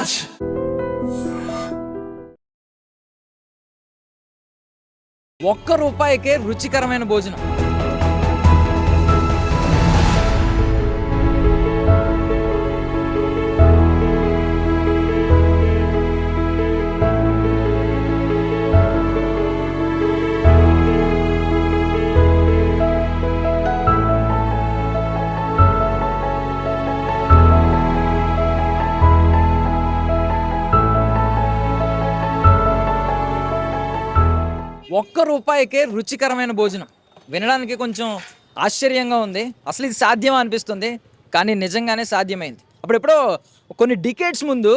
రాజ్. ₹1 రుచికరమైన భోజనం. ₹1 రుచికరమైన భోజనం. వినడానికి కొంచెం ఆశ్చర్యంగా ఉంది. అసలు ఇది సాధ్యమా అనిపిస్తుంది. కానీ నిజంగానే సాధ్యమైంది. అప్పుడెప్పుడో కొన్ని డికేడ్స్ ముందు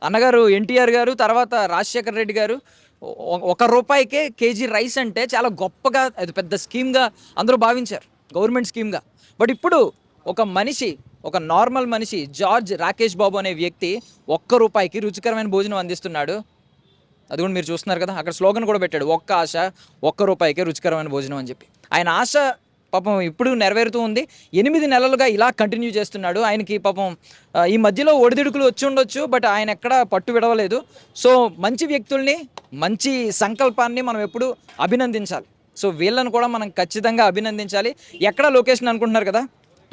అన్నగారు ఎన్టీఆర్ గారు, తర్వాత రాజశేఖర్ రెడ్డి గారు ₹1కే కేజీ రైస్ అంటే చాలా గొప్పగా, అది పెద్ద స్కీమ్‌గా అందరూ భావించారు. గవర్నమెంట్ స్కీమ్‌గా. బట్ ఇప్పుడు ఒక మనిషి, ఒక నార్మల్ మనిషి జార్జ్ రాకేష్ బాబు అనే వ్యక్తి ₹1కి రుచికరమైన భోజనం అందిస్తున్నాడు. అది కూడా మీరు చూస్తున్నారు కదా, అక్కడ స్లోగన్ కూడా పెట్టాడు, ఒక్క ఆశ ₹1కే రుచికరమైన భోజనం అని చెప్పి. ఆయన ఆశ పాపం ఇప్పుడు నెరవేరుతూ ఉంది. 8 నెలలుగా ఇలా కంటిన్యూ చేస్తున్నాడు. ఆయనకి పాపం ఈ మధ్యలో ఒడిదుడుకులు వచ్చి ఉండొచ్చు, బట్ ఆయన ఎక్కడ పట్టు విడవలేదు. సో మంచి వ్యక్తుల్ని, మంచి సంకల్పాన్ని మనం ఎప్పుడు అభినందించాలి. సో వీళ్ళను కూడా మనం ఖచ్చితంగా అభినందించాలి. ఎక్కడ లొకేషన్ అనుకుంటున్నారు కదా,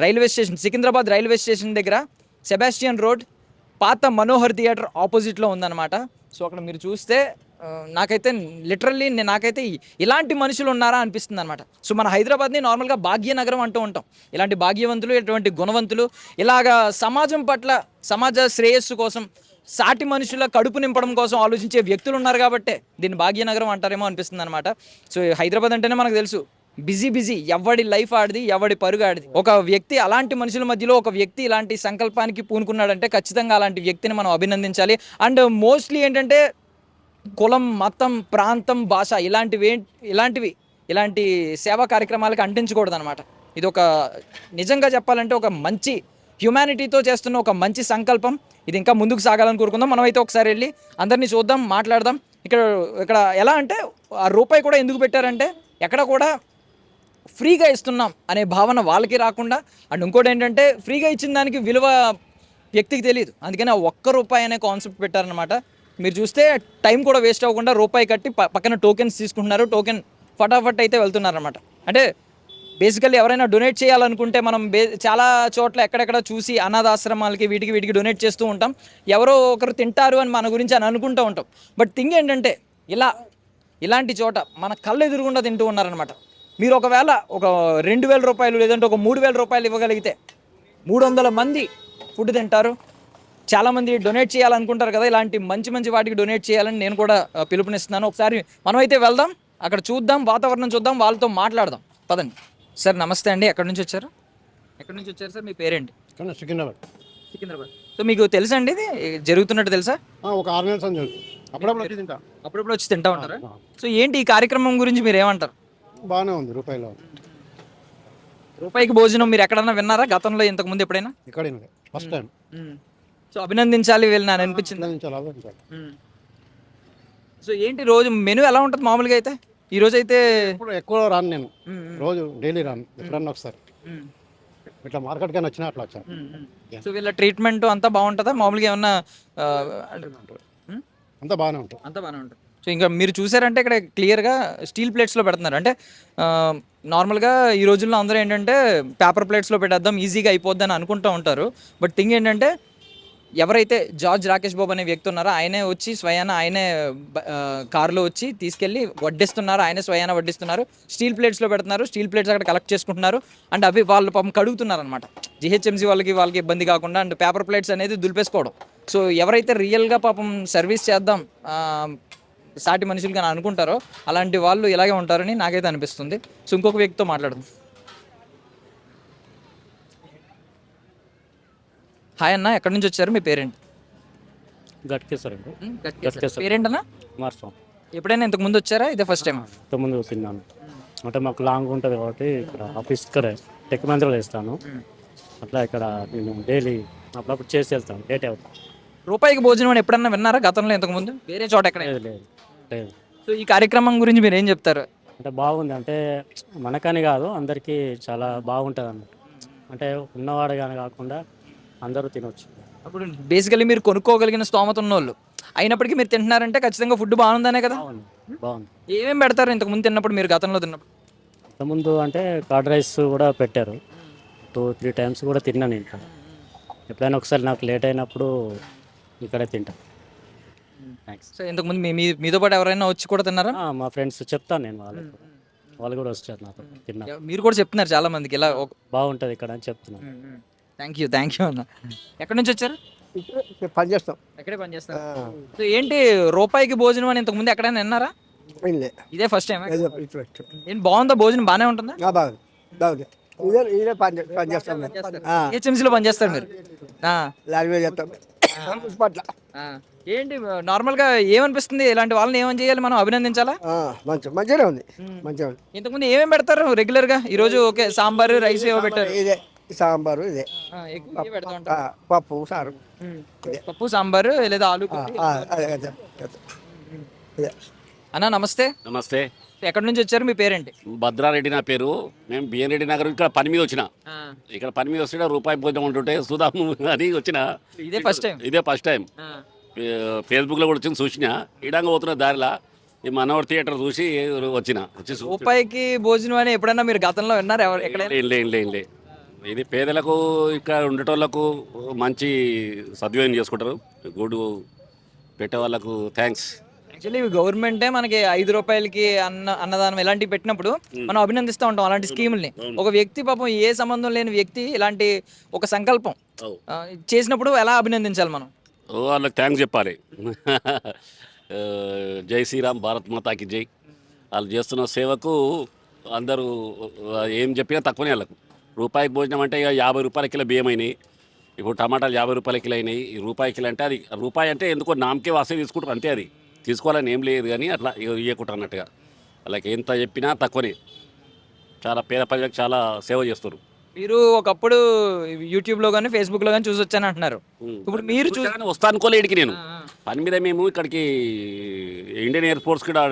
railway station, Secunderabad railway station దగ్గర సెబాస్టియన్ రోడ్, పాత మనోహర్ థియేటర్ ఆపోజిట్లో ఉందన్నమాట. సో అక్కడ మీరు చూస్తే నాకైతే లిటరల్లీ నాకైతే ఇలాంటి మనుషులు ఉన్నారా అనిపిస్తుంది అనమాట. సో మన హైదరాబాద్ని నార్మల్గా భాగ్యనగరం అంటూ ఉంటాం. ఇలాంటి భాగ్యవంతులు, ఇటువంటి గుణవంతులు, ఇలాగా సమాజం పట్ల, సమాజ శ్రేయస్సు కోసం, సాటి మనుషుల కడుపు నింపడం కోసం ఆలోచించే వ్యక్తులు ఉన్నారు కాబట్టే దీన్ని భాగ్యనగరం అంటారేమో అనిపిస్తుంది అనమాట. సో హైదరాబాద్ అంటేనే మనకు తెలుసు, బిజీ, ఎవడి లైఫ్ ఆడిది, ఎవడి పరుగు ఆడిది. ఒక వ్యక్తి, అలాంటి మనుషుల మధ్యలో ఒక వ్యక్తి ఇలాంటి సంకల్పానికి పూనుకున్నాడంటే ఖచ్చితంగా అలాంటి వ్యక్తిని మనం అభినందించాలి. అండ్ మోస్ట్లీ ఏంటంటే కులం, మతం, ప్రాంతం, భాష ఇలాంటి సేవా కార్యక్రమాలకు అంటించకూడదు అనమాట. ఇది ఒక నిజంగా చెప్పాలంటే ఒక మంచి హ్యుమానిటీతో చేస్తున్న ఒక మంచి సంకల్పం. ఇది ఇంకా ముందుకు సాగాలని కోరుకుందాం. మనమైతే ఒకసారి వెళ్ళి అందరినీ చూద్దాం, మాట్లాడదాం. ఇక్కడ ఎలా అంటే ₹1 కూడా ఎందుకు పెట్టారంటే ఎక్కడ కూడా ఫ్రీగా ఇస్తున్నాం అనే భావన వాళ్ళకి రాకుండా, అండ్ ఇంకోటి ఏంటంటే ఫ్రీగా ఇచ్చిన దానికి విలువ వ్యక్తికి తెలియదు. అందుకని ఆ ₹1 అనే కాన్సెప్ట్ పెట్టారనమాట. మీరు చూస్తే టైం కూడా వేస్ట్ అవ్వకుండా ₹1 కట్టి పక్కన టోకెన్స్ తీసుకుంటున్నారు. టోకెన్ ఫటాఫట్ అయితే వెళ్తున్నారనమాట. అంటే బేసికల్లీ ఎవరైనా డొనేట్ చేయాలనుకుంటే మనం చాలా చోట్ల ఎక్కడెక్కడ చూసి అనాథాశ్రమాలకి వీటికి డొనేట్ చేస్తూ ఉంటాం. ఎవరో ఒకరు తింటారు అని మన గురించి అని అనుకుంటూ ఉంటాం. బట్ థింగ్ ఏంటంటే ఇలాంటి చోట మన కళ్ళు ఎదురుగుండా తింటూ ఉన్నారనమాట. మీరు ఒకవేళ ఒక ₹2,000 లేదంటే ఒక ₹3,000 ఇవ్వగలిగితే 300 మంది ఫుడ్ తింటారు. చాలామంది డొనేట్ చేయాలనుకుంటారు కదా, ఇలాంటి మంచి వాటికి డొనేట్ చేయాలని నేను కూడా పిలుపునిస్తున్నాను. ఒకసారి మనమైతే వెళ్దాం, అక్కడ చూద్దాం, వాతావరణం చూద్దాం, వాళ్ళతో మాట్లాడదాం. పదండి. సార్ నమస్తే అండి. ఎక్కడి నుంచి వచ్చారు సార్? మీ పేరేంటి? సికింద్రాబాద్. సో మీకు తెలుసా అండి ఇది జరుగుతున్నట్టు తెలుసా? ఒక 6 నెలలు అప్పుడప్పుడు వచ్చి తింటా ఉంటారా? సో ఏంటి ఈ కార్యక్రమం గురించి మీరు ఏమంటారు? బాగానే ఉంది. ₹1కి భోజనం మీరు ఎక్కడన్నా విన్నారా గతంలో, ఇంతకు ముందు ఎప్పుడైనా? ఇక్కడ ఫస్ట్ టైం. సో అభినందించాలి వీళ్ళని అని అనిపించింది. సో ఏంటి రోజు మెనూ ఎలా ఉంటుంది మామూలుగా అయితే? ఈ రోజు అయితే ఎక్కువ రాను నేను, రోజు డైలీ రాను, ఎప్పుడన్నా ఒకసారి ఇట్లా మార్కెట్ కానీ వచ్చినా అట్లా వచ్చాను. సో వీళ్ళ ట్రీట్మెంట్ అంతా బాగుంటుందా మామూలుగా? ఏమన్నా అంతా బాగానే ఉంటుంది. సో ఇంకా మీరు చూసారంటే ఇక్కడ క్లియర్గా స్టీల్ ప్లేట్స్లో పెడుతున్నారు. అంటే నార్మల్గా ఈ రోజుల్లో అందరూ ఏంటంటే పేపర్ ప్లేట్స్లో పెట్టేద్దాం, ఈజీగా అయిపోద్ది అని అనుకుంటూ ఉంటారు. బట్ థింగ్ ఏంటంటే ఎవరైతే జార్జ్ రాకేష్ బాబు అనే వ్యక్తి ఉన్నారో ఆయనే వచ్చి స్వయాన ఆయనే కారులో వచ్చి తీసుకెళ్ళి వడ్డిస్తున్నారు. ఆయనే స్వయాన వడ్డిస్తున్నారు. స్టీల్ ప్లేట్స్లో పెడుతున్నారు. స్టీల్ ప్లేట్స్ అక్కడ కలెక్ట్ చేసుకుంటున్నారు. అండ్ అవి వాళ్ళు పాపం కడుగుతున్నారు అనమాట. జిహెచ్ఎంసీ వాళ్ళకి ఇబ్బంది కాకుండా. అండ్ పేపర్ ప్లేట్స్ అనేది దులిపేసుకోవడం. సో ఎవరైతే రియల్గా పాపం సర్వీస్ చేద్దాం సాటి మనుషులుగా అనుకుంటారో అలాంటి వాళ్ళు ఇలాగే ఉంటారని నాకైతే అనిపిస్తుంది. సో ఇంకొక వ్యక్తితో మాట్లాడదాం. హాయ్ అన్న, ఎక్కడి నుంచి వచ్చారు? మీ పేరేంటి? పేరేంటన్నా? ఎప్పుడైనా ఇంతకు ముందు వచ్చారా? ఇదే ఫస్ట్ టైం? ఇంతకుముందు తిన్నాను. అంటే మాకు లాంగ్ ఉంటుంది కాబట్టి ఇక్కడ ఆఫీస్ ఇక్కడ టెక్ మహీంద్రాలో వేస్తాను. అట్లా ఇక్కడ నేను డైలీ అప్పుడప్పుడు చేసి వెళ్తాను. లేట్ అవుతాను. ₹1కి భోజనం అని ఎప్పుడన్నా విన్నారా గతంలో, ఇంతకుముందు వేరే చోట ఎక్కడ? లేదు. సో ఈ కార్యక్రమం గురించి మీరు ఏం చెప్తారు? అంటే బాగుంది. అంటే మనకని కాదు, అందరికీ చాలా బాగుంటుంది అన్నట్టు. అంటే ఉన్నవాడు కానీ కాకుండా అందరూ తినొచ్చు. అప్పుడు బేసికలీ మీరు కొనుక్కోగలిగిన స్తోమత ఉన్నోళ్ళు అయినప్పటికీ మీరు తింటున్నారంటే ఖచ్చితంగా ఫుడ్ బాగుందనే కదా. బాగుంది. ఏమేమి పెడతారు ఇంతకు ముందు తిన్నప్పుడు, మీరు గతంలో తిన్నప్పుడు? ఇంతకుముందు అంటే కర్డ్ రైస్ కూడా పెట్టారు. 2-3 టైమ్స్ కూడా తిన్నాను ఇంకా. ఎప్పుడైనా ఒకసారి నాకు లేట్ అయినప్పుడు ఇక్కడే తింటా. థ్యాంక్స్. సో ఇంతకుముందు మీతో పాటు ఎవరైనా వచ్చి కూడా తిన్నారా? మా ఫ్రెండ్స్ చెప్తాను నేను వాళ్ళకు, వాళ్ళు కూడా వచ్చారు నాతో తిన్నారు. మీరు కూడా చెప్తున్నారు చాలా మందికి ఇలా. బాగుంటుంది ఇక్కడ అని చెప్తున్నాను. థ్యాంక్ యూ అన్న. ఎక్కడి నుంచి వచ్చారు? ఇక్కడ పని చేస్తాం. ఎక్కడే పని చేస్తారు. సో ఏంటి రూపాయికి భోజనం అని ఇంతకు ముందు ఎక్కడైనా విన్నారా? ఇదే ఫస్ట్ టైం? ఏంటి బాగుందా భోజనం, బాగానే ఉంటుందా? బాగుంది బాగుంది. ఇదే పని చేస్తాం. హెచ్ఎంసీలో పని చేస్తారు మీరు? లాంగ్వేజ్ చేస్తాం పట్ల. ఏంటి నార్మల్గా ఏమనిపిస్తుంది, ఇలాంటి వాళ్ళని ఏమని చేయాలి, మనం అభినందించాలా? మంచిగానే ఉంది, మంచిగా ఉంది. ఇంతకుముందు ఏమేమి పెడతారు రెగ్యులర్గా? ఈరోజు ఓకే సాంబార్ రైస్ ఏవో పెట్టారు. ఇదే సాంబారు, ఇదే ఎక్కువ ఇవే పెడతా ఉంటారు. పప్పు సారు, పప్పు సాంబారు లేదా ఆలు కర్రీ. ఇదే. అన్న నమస్తే. నమస్తే. ఎక్కడి నుంచి వచ్చారు, మీ పేరేంటి? భద్రారెడ్డి నా పేరు. మేము బిఎన్ రెడ్డి నగర్ ఇక్కడ పని మీద వచ్చిన. ఇక్కడ పని మీద వస్తే రూపాయి భోజనం ఉంటుంటే చూద్దాము అని వచ్చిన. ఇదే ఫస్ట్ టైం? ఇదే ఫస్ట్ టైం. ఫేస్బుక్లో కూడా వచ్చింది చూసిన. ఇడంగా పోతున్న దారిలో ఈ మనోహర్ థియేటర్ చూసి వచ్చిన. రూపాయికి భోజనం అని ఎప్పుడైనా మీరు గతంలో విన్నారు? లే ఇది పేదలకు ఇక్కడ ఉండేటోళ్ళకు మంచి సద్వినియోగం చేసుకుంటారు. గుడ్ పెట్టే వాళ్ళకు థ్యాంక్స్. యాక్చువల్లీ గవర్నమెంటే మనకి 5 రూపాయలకి అన్నదానం ఇలాంటివి పెట్టినప్పుడు మనం అభినందిస్తూ ఉంటాం అలాంటి స్కీముల్ని. ఒక వ్యక్తి పాపం ఏ సంబంధం లేని వ్యక్తి ఇలాంటి ఒక సంకల్పం చేసినప్పుడు ఎలా అభినందించాలి మనం? వాళ్ళకి థ్యాంక్స్ చెప్పాలి. జై శ్రీరామ్, భారత్ మాతాకి జై. వాళ్ళు చేస్తున్న సేవకు అందరూ ఏం చెప్పినా తక్కువనే. వాళ్ళకు రూపాయికి భోజనం అంటే ఇక 50 రూపాయల కిలో బియ్యం అయినాయి. ఇప్పుడు టమాటాలు 50 రూపాయల కిలో అయినాయి. ఈ రూపాయి కిలో అంటే అది రూపాయి అంటే ఎందుకో నామకే వాసే తీసుకుంటారు అంతే. అది తీసుకోవాలని ఏం లేదు కానీ అట్లా ఇవ్వకుంటారు అన్నట్టుగా. వాళ్ళకి ఎంత చెప్పినా తక్కువనే. చాలా పేద ప్రజలకు చాలా సేవ చేస్తారు. మీరు ఒకప్పుడు యూట్యూబ్లో కానీ ఫేస్బుక్లో కానీ చూసి వచ్చాను అంటున్నారు. ఇప్పుడు మీరు వస్తా అనుకోలే ఇక్కడికి. నేను పని మీద మేము ఇక్కడికి ఇండియన్ ఎయిర్ ఫోర్స్ కూడా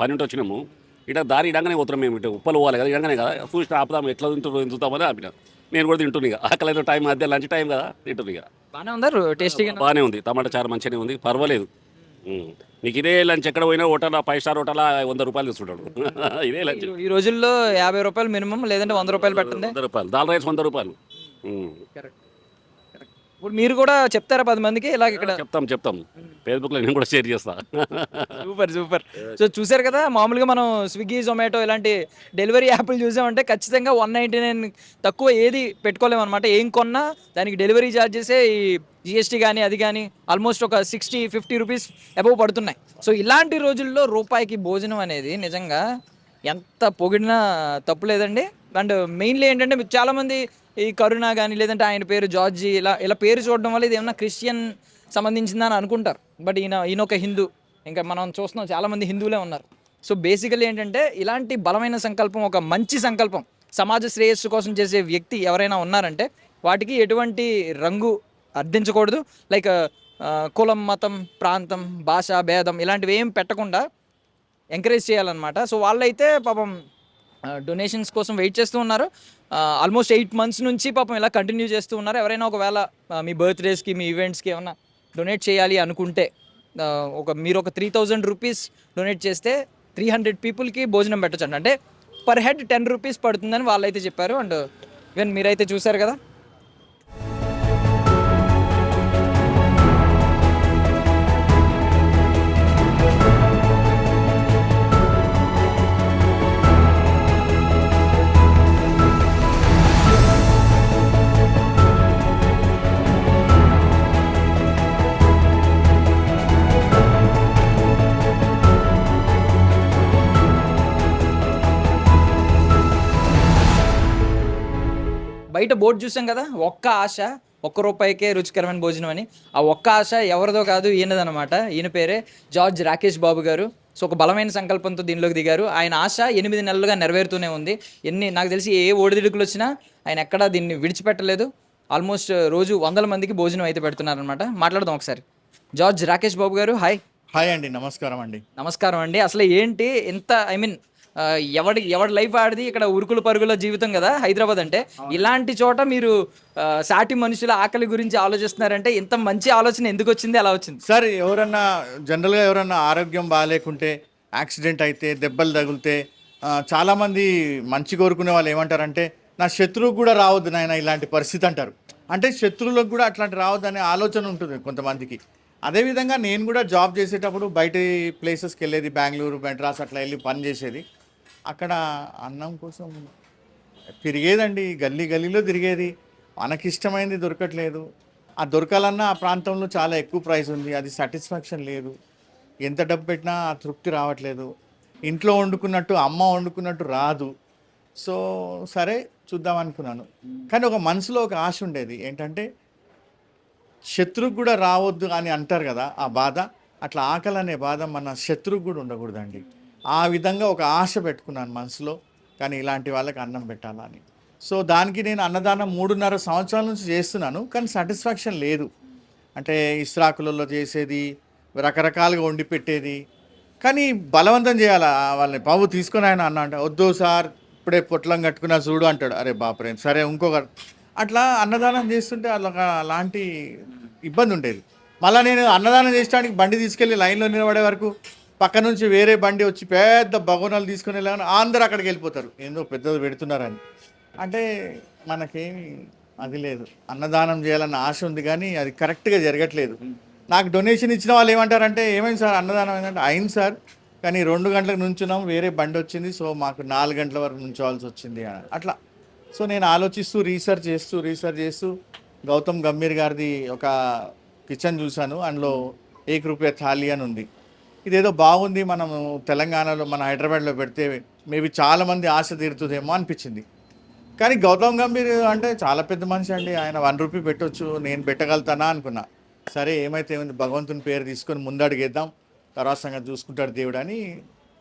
పని ఉంటే వచ్చినాము. ఇట్లా దారి ఇడంగానే పోతున్నాం మేము. ఇటు ఉప్పలు పోవాలి కదా, ఇడంగానే కదా చూసి ఆపుదాం, ఎట్లా తింటామని ఆపిన. నేను కూడా తింటున్నా. ఇక ఆకలి అయితే టైం మధ్య లంచ్ టైం కదా, తింటుంది. ఇక బాగానే ఉందా, టేస్టీగా బాగానే ఉంది. టమాటా చారు మంచిగానే ఉంది, పర్వాలేదు. నీకు ఇదే లంచ్ ఎక్కడ పోయినా హోటల్ 5 స్టార్ హోటల్ 100 రూపాయలు తీసుకుంటాడు. ఇదే లంచ్. ఈ రోజుల్లో 50 రూపాయలు మినిమం, లేదంటే 100 రూపాయలు పెట్టండి. 100 రూపాయలు దాల్ రైస్ 100 రూపాయలు. ఇప్పుడు మీరు కూడా చెప్తారా 10 మందికి ఇలాగ? ఇక్కడ చెప్తాం. ఫేస్బుక్లో నేను కూడా షేర్ చేస్తా. సూపర్. సో చూసారు కదా, మామూలుగా మనం స్విగ్గీ, జొమాటో ఇలాంటి డెలివరీ యాప్లు చూసామంటే ఖచ్చితంగా 199 తక్కువ ఏది పెట్టుకోలేము అనమాట. ఏం కొన్నా దానికి డెలివరీ ఛార్జెసే ఈ జిఎస్టీ కానీ అది కానీ ఆల్మోస్ట్ ఒక 60-50 రూపీస్ అబవ్ పడుతున్నాయి. సో ఇలాంటి రోజుల్లో రూపాయికి భోజనం అనేది నిజంగా ఎంత పొగిడినా తప్పు లేదండి. అండ్ మెయిన్లీ ఏంటంటే చాలామంది ఈ కరుణ కానీ లేదంటే ఆయన పేరు జార్జి ఇలా పేరు చూడడం వల్ల ఇది ఏమన్నా క్రిస్టియన్ సంబంధించిందని అనుకుంటారు. బట్ ఈయన ఒక హిందూ. ఇంకా మనం చూస్తున్నాం చాలామంది హిందువులే ఉన్నారు. సో బేసికల్లీ ఏంటంటే ఇలాంటి బలమైన సంకల్పం, ఒక మంచి సంకల్పం, సమాజ శ్రేయస్సు కోసం చేసే వ్యక్తి ఎవరైనా ఉన్నారంటే వాటికి ఎటువంటి రంగు అర్థించకూడదు. లైక్ కులం, మతం, ప్రాంతం, భాష భేదం ఇలాంటివి ఏం పెట్టకుండా ఎంకరేజ్ చేయాలన్నమాట. సో వాళ్ళైతే పాపం డొనేషన్స్ కోసం వెయిట్ చేస్తూ ఉన్నారు. ఆల్మోస్ట్ 8 months నుంచి పాపం ఇలా కంటిన్యూ చేస్తూ ఉన్నారు. ఎవరైనా ఒకవేళ మీ బర్త్డేస్కి, మీ ఈవెంట్స్కి ఏమైనా డొనేట్ చేయాలి అనుకుంటే మీరు ఒక 3000 రూపీస్ డొనేట్ చేస్తే 300 పీపుల్కి భోజనం పెట్టచ్చు. అంటే పర్ హెడ్ 10 రూపీస్ పడుతుందని వాళ్ళైతే చెప్పారు. అండ్ ఈవెన్ మీరైతే చూసారు కదా. బయట బోర్డు చూసాం కదా, ఒక్క ఆశ, 1 రూపాయికే రుచికరమైన భోజనం అని. ఆ ఒక్క ఆశ ఎవరిదో కాదు, ఈయనదనమాట. ఈయన పేరే జార్జ్ రాకేష్ బాబు గారు. సో ఒక బలమైన సంకల్పంతో దీనిలోకి దిగారు. ఆయన ఆశ 8 నెలలుగా నెరవేరుతూనే ఉంది. నాకు తెలిసి ఏ ఒడిదుడుకులు వచ్చినా ఆయన ఎక్కడా దీన్ని విడిచిపెట్టలేదు. ఆల్మోస్ట్ రోజు 100 మందికి భోజనం అయితే పెడుతున్నారనమాట. మాట్లాడదాం ఒకసారి. జార్జ్ రాకేష్ బాబు గారు, హాయ్. హాయ్ అండి, నమస్కారం అండి. నమస్కారం అండి. అసలు ఏంటి ఇంత ఎవడి లైఫ్ ఆడిది, ఇక్కడ ఉరుకుల పరుగుల జీవితం కదా హైదరాబాద్ అంటే. ఇలాంటి చోట మీరు సాటి మనుషుల ఆకలి గురించి ఆలోచిస్తున్నారంటే ఇంత మంచి ఆలోచన ఎందుకు వచ్చింది, ఎలా వచ్చింది? సార్ ఎవరన్నా జనరల్గా ఎవరన్నా ఆరోగ్యం బాగాలేకుంటే, యాక్సిడెంట్ అయితే, దెబ్బలు తగిలితే చాలామంది మంచి కోరుకునే వాళ్ళు ఏమంటారంటే నా శత్రువుకు కూడా రావద్దు నాయన ఇలాంటి పరిస్థితి అంటారు. అంటే శత్రువులకు కూడా అట్లాంటి రావద్దు అనే ఆలోచన ఉంటుంది కొంతమందికి. అదేవిధంగా నేను కూడా జాబ్ చేసేటప్పుడు బయట ప్లేసెస్కి వెళ్ళేది, బెంగళూరు, మెడ్రాస్ అట్లా వెళ్ళి పని చేసేది. అక్కడ అన్నం కోసం తిరిగేదండి, గల్లీ గల్లీలో తిరిగేది. మనకిష్టమైంది దొరకట్లేదు. ఆ దొరకాలన్నా ఆ ప్రాంతంలో చాలా ఎక్కువ ప్రైస్ ఉంది, అది సాటిస్ఫాక్షన్ లేదు. ఎంత డబ్బు పెట్టినా ఆ తృప్తి రావట్లేదు. ఇంట్లో వండుకున్నట్టు, అమ్మ వండుకున్నట్టు రాదు. సో సరే చూద్దాం అనుకున్నాను. కానీ ఒక మనసులో ఒక ఆశ ఉండేది ఏంటంటే శత్రువుకు కూడా రావద్దు అని అంటారు కదా, ఆ బాధ. అట్లా ఆకలి అనే బాధ మన శత్రువుకు కూడా ఉండకూడదండి. ఆ విధంగా ఒక ఆశ పెట్టుకున్నాను మనసులో, కానీ ఇలాంటి వాళ్ళకి అన్నం పెట్టాలని. సో దానికి నేను అన్నదానం 3.5 సంవత్సరాల నుంచి చేస్తున్నాను, కానీ సాటిస్ఫాక్షన్ లేదు. అంటే ఇస్రాకులలో చేసేది, రకరకాలుగా వండి పెట్టేది, కానీ బలవంతం చేయాలి వాళ్ళని. బాబు తీసుకొని ఆయన అన్న అంటే వద్దు సార్ ఇప్పుడే పొట్లం కట్టుకున్నా చూడు అంటాడు. అరే బాపరే సరే ఇంకొక అట్లా అన్నదానం చేస్తుంటే అలాంటి ఇబ్బంది ఉండేది. మళ్ళీ నేను అన్నదానం చేయడానికి బండి తీసుకెళ్ళి లైన్లో నిలబడే వరకు పక్క నుంచి వేరే బండి వచ్చి పెద్ద భగవనాలు తీసుకొని వెళ్ళాలని అందరూ అక్కడికి వెళ్ళిపోతారు, ఏందో పెద్దది పెడుతున్నారని. అంటే మనకేమి అది లేదు. అన్నదానం చేయాలన్న ఆశ ఉంది కానీ అది కరెక్ట్గా జరగట్లేదు. నాకు డొనేషన్ ఇచ్చిన వాళ్ళు ఏమంటారంటే ఏమైంది సార్ అన్నదానం ఏంటంటే అయింది సార్, కానీ 2 గంటలకు నుంచున్నాం, వేరే బండి వచ్చింది, సో మాకు 4 గంటల వరకు నుంచోవాల్సి వచ్చింది అట్లా. సో నేను ఆలోచిస్తూ రీసెర్చ్ చేస్తూ గౌతమ్ గంభీర్ గారిది ఒక కిచెన్ చూశాను. అందులో 1 రూపాయ థాలీ అని ఉంది. ఇదేదో బాగుంది, మనం తెలంగాణలో మన హైదరాబాద్లో పెడితే మేబీ చాలామంది ఆశ తీరుతుందేమో అనిపించింది. కానీ గౌతమ్ గంభీర్ అంటే చాలా పెద్ద మనిషి అండి, ఆయన 1 రూపీ పెట్టొచ్చు, నేను పెట్టగలుగుతానా అనుకున్నా. సరే ఏమైతే ఏమైంది, భగవంతుని పేరు తీసుకొని ముందడుగేద్దాం, తర్వాత సంగతి చూసుకుంటాడు దేవుడు అని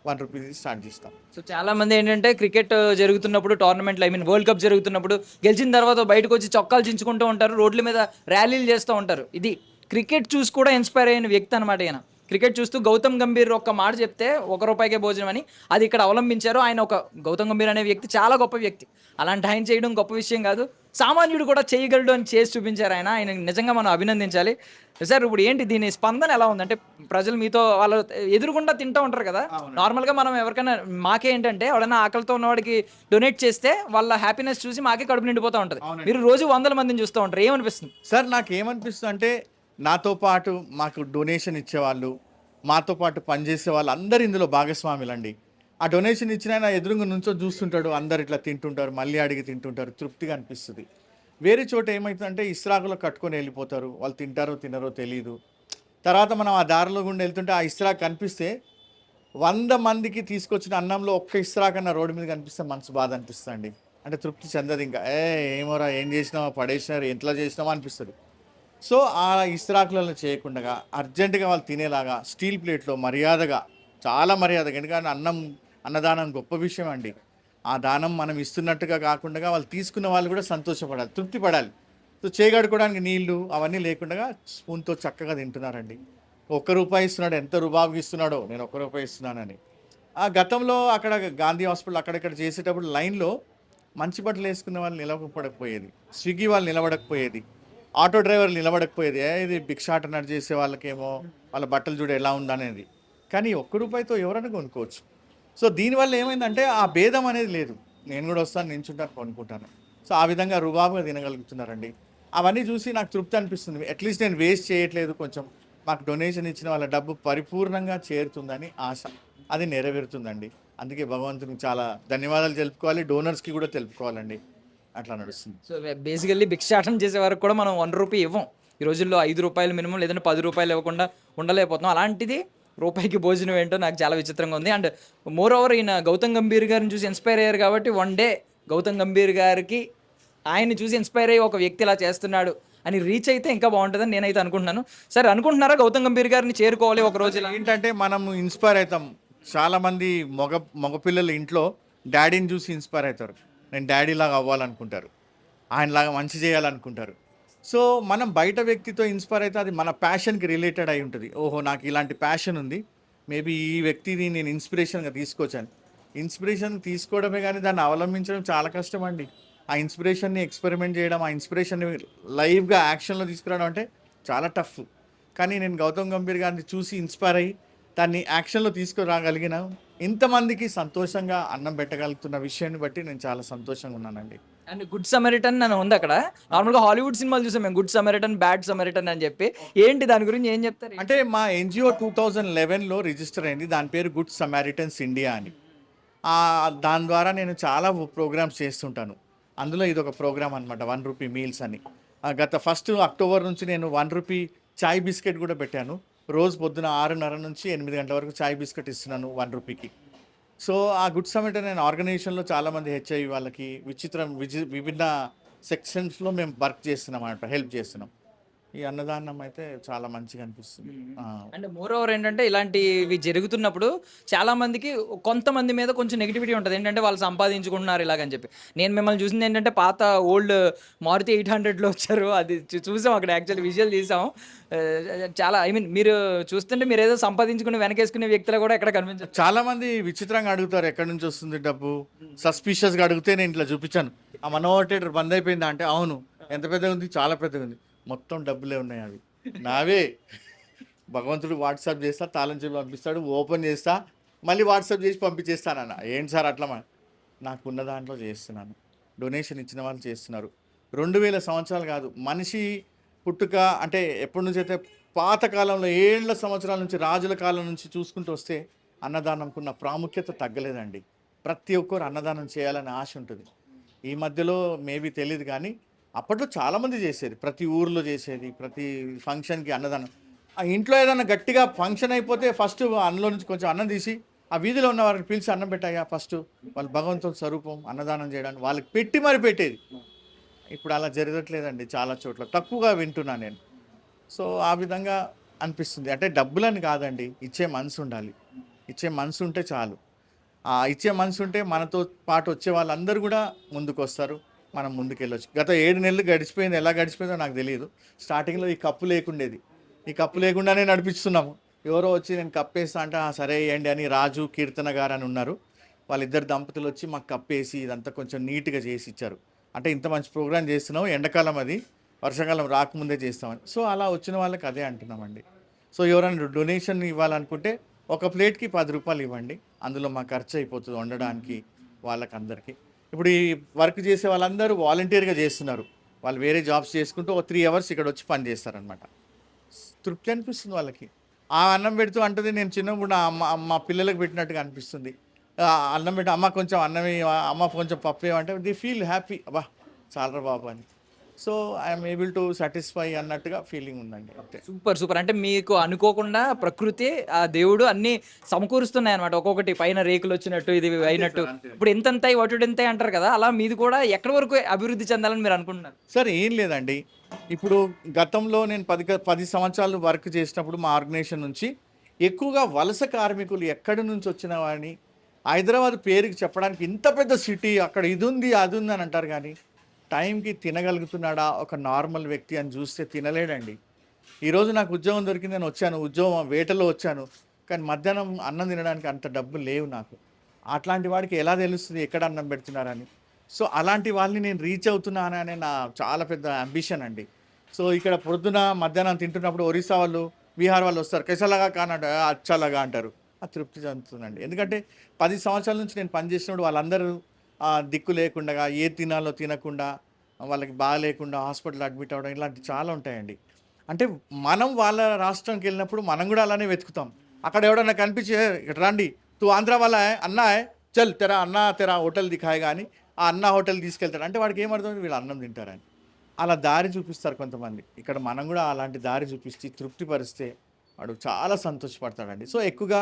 1 రూపీ స్టార్ట్ చేస్తాం. సో చాలా మంది ఏంటంటే క్రికెట్ జరుగుతున్నప్పుడు, టోర్నమెంట్లు వరల్డ్ కప్ జరుగుతున్నప్పుడు గెలిచిన తర్వాత బయటకు వచ్చి చొక్కాలు చించుకుంటూ ఉంటారు, రోడ్ల మీద ర్యాలీలు చేస్తూ ఉంటారు. ఇది క్రికెట్ చూసి కూడా ఇన్స్పైర్ అయిన వ్యక్తి అనమాట ఈయన. క్రికెట్ చూస్తూ గౌతమ్ గంభీర్ ఒక్క మాట చెప్తే 1 రూపాయికే భోజనం అని అది ఇక్కడ అవలంబించారు. ఆయన ఒక గౌతమ్ గంభీర్ అనే వ్యక్తి చాలా గొప్ప వ్యక్తి. అలాంటి ఆయన చేయడం గొప్ప విషయం కాదు, సామాన్యుడు కూడా చేయగలడు అని చేసి చూపించారు ఆయన నిజంగా మనం అభినందించాలి. సార్ ఇప్పుడు ఏంటి దీని స్పందన ఎలా ఉంది? అంటే ప్రజలు మీతో వాళ్ళు ఎదురుకుండా తింటూ ఉంటారు కదా, నార్మల్గా మనం ఎవరికైనా మాకే ఏంటంటే ఎవరైనా ఆకలితో ఉన్నవాడికి డొనేట్ చేస్తే వాళ్ళ హ్యాపీనెస్ చూసి మాకే కడుపు నిండిపోతూ ఉంటుంది. మీరు రోజు 100 మందిని చూస్తూ ఉంటారు, ఏమనిపిస్తుంది సార్? నాకు ఏమనిపిస్తుంది అంటే నాతో పాటు మాకు డొనేషన్ ఇచ్చేవాళ్ళు, మాతో పాటు పనిచేసే వాళ్ళు అందరు ఇందులో భాగస్వాములండి. ఆ డొనేషన్ ఇచ్చిన ఆయన ఎదురుగా నుంచో చూస్తుంటాడు, అందరు ఇట్లా తింటుంటారు, మళ్ళీ అడిగి తింటుంటారు, తృప్తిగా అనిపిస్తుంది. వేరే చోట ఏమవుతుందంటే ఇస్రాకులో కట్టుకొని వెళ్ళిపోతారు, వాళ్ళు తింటారో తినరో తెలియదు. తర్వాత మనం ఆ దారిలో గుండా వెళ్తుంటే ఆ ఇస్రాక్ కనిపిస్తే 100 మందికి తీసుకొచ్చిన అన్నంలో ఒక్క ఇస్రాక్ అన్న రోడ్డు మీద కనిపిస్తే మనసు బాధ అనిపిస్తుంది. అంటే తృప్తి చెందదు. ఇంకా ఏమోరా ఏం చేసినావా, పడేసినారు, ఎంతలా చేసినావా అనిపిస్తుంది. సో ఆ ఇస్రాకులలో చేయకుండా అర్జెంటుగా వాళ్ళు తినేలాగా స్టీల్ ప్లేట్లో మర్యాదగా, చాలా మర్యాదగా, ఎందుకంటే అన్నదానం గొప్ప విషయం అండి. ఆ దానం మనం ఇస్తున్నట్టుగా కాకుండా వాళ్ళు తీసుకున్న వాళ్ళు కూడా సంతోషపడాలి, తృప్తి పడాలి. సో చేయగడుకోవడానికి నీళ్లు అవన్నీ లేకుండా స్పూన్తో చక్కగా తింటున్నారండి. 1 రూపాయి ఇస్తున్నాడు, ఎంత రూబాబుకి ఇస్తున్నాడో, నేను 1 రూపాయి ఇస్తున్నానని. ఆ గతంలో అక్కడ గాంధీ హాస్పిటల్ అక్కడక్కడ చేసేటప్పుడు లైన్లో మంచి బట్టలు వేసుకున్న వాళ్ళు నిలబడకపోయేది, స్విగ్గీ వాళ్ళు నిలబడకపోయేది, ఆటో డ్రైవర్లు నిలబడకపోయేది. ఇది భిక్షాటన చేసే వాళ్ళకేమో వాళ్ళ బట్టలు చూడ ఎలా ఉందనేది. కానీ 1 రూపాయితో ఎవరైనా కొనుక్కోవచ్చు. సో దీనివల్ల ఏమైందంటే ఆ భేదం అనేది లేదు. నేను కూడా వస్తాను, నించుంటాను, కొనుక్కుంటాను. సో ఆ విధంగా రుబాబుగా తినగలుగుతున్నారండి. అవన్నీ చూసి నాకు తృప్తి అనిపిస్తుంది. అట్లీస్ట్ నేను వేస్ట్ చేయట్లేదు, కొంచెం మాకు డొనేషన్ ఇచ్చిన వాళ్ళ డబ్బు పరిపూర్ణంగా చేరుతుందని ఆశ, అది నెరవేరుతుందండి. అందుకే భగవంతునికి చాలా ధన్యవాదాలు తెలుపుకోవాలి, డోనర్స్కి కూడా తెలుపుకోవాలండి. అట్లా నడుస్తుంది. సో బేసికల్లీ భిక్షాటన చేసే వరకు కూడా మనం 1 రూపీ ఇవ్వం ఈ రోజుల్లో. 5 రూపాయలు మినిమం, లేదంటే 10 రూపాయలు ఇవ్వకుండా ఉండలేకపోతున్నాం. అలాంటిది రూపాయికి భోజనం ఏంటో నాకు చాలా విచిత్రంగా ఉంది. అండ్ మోర్ ఓవర్ ఈయన గౌతమ్ గంభీర్ గారిని చూసి ఇన్స్పైర్ అయ్యారు కాబట్టి వన్ డే గౌతమ్ గంభీర్ గారికి ఆయన్ని చూసి ఇన్స్పైర్ అయ్యి ఒక వ్యక్తి ఇలా చేస్తున్నాడు అని రీచ్ అయితే ఇంకా బాగుంటుందని నేనైతే అనుకుంటున్నాను. సరే అనుకుంటున్నారా గౌతమ్ గంభీర్ గారిని చేరుకోవాలి ఒక రోజు? ఏంటంటే మనం ఇన్స్పైర్ అవుతాం. చాలామంది మగపిల్లలు ఇంట్లో డాడీని చూసి ఇన్స్పైర్ అవుతారు, నేను డాడీలాగా అవ్వాలనుకుంటారు, ఆయనలాగా మంచి చేయాలనుకుంటారు. సో మనం బయట వ్యక్తితో ఇన్స్పైర్ అయితే అది మన ప్యాషన్కి రిలేటెడ్ అయి ఉంటుంది. ఓహో నాకు ఇలాంటి ప్యాషన్ ఉంది, మేబీ ఈ వ్యక్తిని నేను ఇన్స్పిరేషన్గా తీసుకోవచ్చాను. ఇన్స్పిరేషన్ తీసుకోవడమే కానీ దాన్ని అవలంబించడం చాలా కష్టం అండి. ఆ ఇన్స్పిరేషన్ని ఎక్స్పెరిమెంట్ చేయడం, ఆ ఇన్స్పిరేషన్ని లైవ్గా యాక్షన్లో తీసుకురావడం అంటే చాలా టఫ్. కానీ నేను గౌతమ్ గంభీర్ గారిని చూసి ఇన్స్పైర్ అయ్యి దాన్ని యాక్షన్లో తీసుకురాగలిగిన ఇంతమందికి సంతోషంగా అన్నం పెట్టగలుగుతున్న విషయాన్ని బట్టి నేను చాలా సంతోషంగా ఉన్నానండి. అండ్ గుడ్ సమరిటన్ అని ఉంది అక్కడ. నార్మల్గా హాలీవుడ్ సినిమాలు చూసాం మేము, గుడ్ సమరిటన్, బ్యాడ్ సమరిటన్ అని చెప్పి. ఏంటి దాని గురించి ఏం చెప్తారు? అంటే మా ఎన్జిఓ 2011లో రిజిస్టర్ అయింది. దాని పేరు గుడ్ సమారిటన్స్ ఇండియా అని. దాని ద్వారా నేను చాలా ప్రోగ్రామ్స్ చేస్తుంటాను. అందులో ఇది ఒక ప్రోగ్రామ్ అనమాట, 1 రూపీ మీల్స్ అని. గత 1 అక్టోబర్ నుంచి నేను 1 రూపీ చాయ్ బిస్కెట్ కూడా పెట్టాను. రోజు పొద్దున 6:30 నుంచి 8 గంటల వరకు చాయ్ బిస్కెట్ ఇస్తున్నాను 1 రూపీకి. సో ఆ గుడ్ సమిట్ అనే ఆర్గనైజేషన్లో చాలామంది హెచ్ఐవి వాళ్ళకి విభిన్న సెక్షన్స్లో మేము వర్క్ చేస్తున్నాం అన్నమాట, హెల్ప్ చేస్తున్నాం. ఈ అన్నదానం అయితే చాలా మంచిగా అనిపిస్తుంది. అండ్ మోర్ ఓవర్ ఏంటంటే ఇలాంటివి జరుగుతున్నప్పుడు చాలా మందికి, కొంతమంది మీద కొంచెం నెగిటివిటీ ఉంటుంది. ఏంటంటే వాళ్ళు సంపాదించుకుంటున్నారు ఇలాగని చెప్పి. నేను మిమ్మల్ని చూసింది ఏంటంటే పాత ఓల్డ్ మారుతి 800లో వచ్చారు, అది చూసాం అక్కడ, యాక్చువల్లీ విజువల్ తీసాం. చాలా మీరు చూస్తుంటే మీరు ఏదో సంపాదించుకుని వెనకేసుకునే వ్యక్తులు కూడా ఎక్కడ కనిపించారు. చాలా మంది విచిత్రంగా అడుగుతారు, ఎక్కడి నుంచి వస్తుంది డబ్బు, సస్పిషియస్గా అడిగితే నేను ఇట్లా చూపించాను, ఆ మనోహర్ థియేటర్ బంద్ అయిపోయిందా అంటే అవును. ఎంత పెద్దగా ఉంది? చాలా పెద్దగా ఉంది. మొత్తం డబ్బులే ఉన్నాయి, అవి నావే. భగవంతుడు వాట్సాప్ చేస్తా, తాళం చెప్పి పంపిస్తాడు, ఓపెన్ చేస్తా, మళ్ళీ వాట్సాప్ చేసి పంపించేస్తానన్న. ఏంటి సార్ అట్లా? నాకున్న దాంట్లో చేస్తున్నాను. డొనేషన్ ఇచ్చిన వాళ్ళు చేస్తున్నారు. 2000 సంవత్సరాలు కాదు, మనిషి పుట్టుక అంటే ఎప్పటి నుంచి అయితే పాతకాలంలో ఏళ్ళ సంవత్సరాల నుంచి, రాజుల కాలం నుంచి చూసుకుంటూ వస్తే అన్నదానంకున్న ప్రాముఖ్యత తగ్గలేదండి. ప్రతి ఒక్కరు అన్నదానం చేయాలని ఆశ ఉంటుంది. ఈ మధ్యలో మేబీ తెలియదు కానీ అప్పట్లో చాలామంది చేసేది, ప్రతి ఊర్లో చేసేది, ప్రతి ఫంక్షన్కి అన్నదానం. ఆ ఇంట్లో ఏదైనా గట్టిగా ఫంక్షన్ అయిపోతే ఫస్ట్ అన్నంలో నుంచి కొంచెం అన్నం తీసి ఆ వీధిలో ఉన్న వారిని పిలిచి అన్నం పెట్టాయా ఫస్ట్, వాళ్ళు భగవంతుని స్వరూపం, అన్నదానం చేయడానికి వాళ్ళకి పెట్టి మరి పెట్టేది. ఇప్పుడు అలా జరగట్లేదండి, చాలా చోట్ల తక్కువగా వింటున్నాను నేను. సో ఆ విధంగా అనిపిస్తుంది. అంటే డబ్బులని కాదండి, ఇచ్చే మనసు ఉండాలి. ఇచ్చే మనసు ఉంటే చాలు. ఆ ఇచ్చే మనసు ఉంటే మనతో పాటు వచ్చే వాళ్ళందరూ కూడా ముందుకు వస్తారు, మనం ముందుకెళ్ళొచ్చు. గత 7 నెలలు గడిచిపోయింది, ఎలా గడిచిపోయిందో నాకు తెలియదు. స్టార్టింగ్లో ఈ కప్పు లేకుండేది, ఈ కప్పు లేకుండానే నడిపిస్తున్నాము. ఎవరో వచ్చి నేను కప్పేస్తా అంటే సరే వేయండి అని రాజు, కీర్తన గారు అని ఉన్నారు, వాళ్ళిద్దరు దంపతులు వచ్చి మాకు కప్పేసి ఇదంతా కొంచెం నీట్గా చేసి ఇచ్చారు. అంటే ఇంత మంచి ప్రోగ్రామ్ చేస్తున్నాం, ఎండాకాలం అది, వర్షాకాలం రాకముందే చేస్తామని. సో అలా వచ్చిన వాళ్ళకి అదే అంటున్నామండి. సో ఎవరైనా డొనేషన్ ఇవ్వాలనుకుంటే ఒక ప్లేట్కి 10 రూపాయలు ఇవ్వండి, అందులో మా ఖర్చు అయిపోతుంది వండడానికి వాళ్ళకందరికీ. ఇప్పుడు ఈ వర్క్ చేసే వాళ్ళందరూ వాలంటీర్గా చేస్తున్నారు, వాళ్ళు వేరే జాబ్స్ చేసుకుంటూ ఒక 3 అవర్స్ ఇక్కడ వచ్చి పని చేస్తారనమాట. తృప్తి అనిపిస్తుంది వాళ్ళకి. ఆ అన్నం పెడుతూ అంటుంది, నేను చిన్నప్పుడు నా మా పిల్లలకు పెట్టినట్టుగా అనిపిస్తుంది. అన్నం పెట్టి అమ్మ కొంచెం అన్నం, అమ్మ కొంచెం పప్పు ఏమంటే ది ఫీల్ హ్యాపీ, అబ్బా చాలరా బాబు అని. So I'm able to satisfy అన్నట్టుగా ఫీలింగ్ ఉందండి అంతే. Super super. అంటే మీకు అనుకోకుండా ప్రకృతి, ఆ దేవుడు అన్ని సమకూరుస్తున్నాయి అనమాట. ఒక్కొక్కటి పైన రేకులు వచ్చినట్టు, ఇది అయినట్టు. ఇప్పుడు ఎంతంతాయి వటుడు ఎంతాయి అంటారు కదా, అలా మీది కూడా ఎక్కడి వరకు అభివృద్ధి చెందాలని మీరు అనుకుంటున్నారు? సార్ ఏం లేదండి, ఇప్పుడు గతంలో నేను 10 సంవత్సరాలు వర్క్ చేసినప్పుడు మా ఆర్గనైజేషన్ నుంచి ఎక్కువగా వలస కార్మికులు ఎక్కడి నుంచి వచ్చిన వాడిని, హైదరాబాద్ పేరుకి చెప్పడానికి ఇంత పెద్ద సిటీ, అక్కడ ఇది ఉంది అది ఉంది అని అంటారు, కానీ టైంకి తినగలుగుతున్నాడా ఒక నార్మల్ వ్యక్తి అని చూస్తే తినలేడండి. ఈరోజు నాకు ఉద్యోగం దొరికింది, నేను వచ్చాను, ఉద్యోగం వేటలో వచ్చాను, కానీ మధ్యాహ్నం అన్నం తినడానికి అంత డబ్బులు లేవు నాకు. అట్లాంటి వాడికి ఎలా తెలుస్తుంది ఎక్కడ అన్నం పెడుతున్నారని? సో అలాంటి వాళ్ళని నేను రీచ్ అవుతున్నాను అనే నా చాలా పెద్ద అంబిషన్ అండి. సో ఇక్కడ పొద్దున మధ్యాహ్నం తింటున్నప్పుడు ఒరిస్సా వాళ్ళు, బీహార్ వాళ్ళు వస్తారు, కెసలాగా కానంటే అచ్చలాగా అంటారు. ఆ తృప్తి చెందుతుందండి. ఎందుకంటే 10 సంవత్సరాల నుంచి నేను పనిచేసినప్పుడు వాళ్ళందరూ దిక్కు లేకుండా, ఏ తినాలో తినకుండా, వాళ్ళకి బాగాలేకుండా హాస్పిటల్ అడ్మిట్ అవ్వడం, ఇలాంటివి చాలా ఉంటాయండి. అంటే మనం వాళ్ళ రాష్ట్రంకి వెళ్ళినప్పుడు మనం కూడా అలానే వెతుకుతాం. అక్కడ ఎవడన్నా కనిపించి ఇక్కడ రండి, తూ ఆంధ్ర వాళ్ళ అన్నా చల్ తెరా అన్నా తెరా హోటల్ దిఖాయగా అని ఆ అన్న హోటల్ తీసుకెళ్తాడు. అంటే వాడికి ఏమర్థం, వీళ్ళు అన్నం తింటారని. అలా దారి చూపిస్తారు కొంతమంది. ఇక్కడ మనం కూడా అలాంటి దారి చూపించి తృప్తిపరిస్తే వాడు చాలా సంతోషపడతాడండి. సో ఎక్కువగా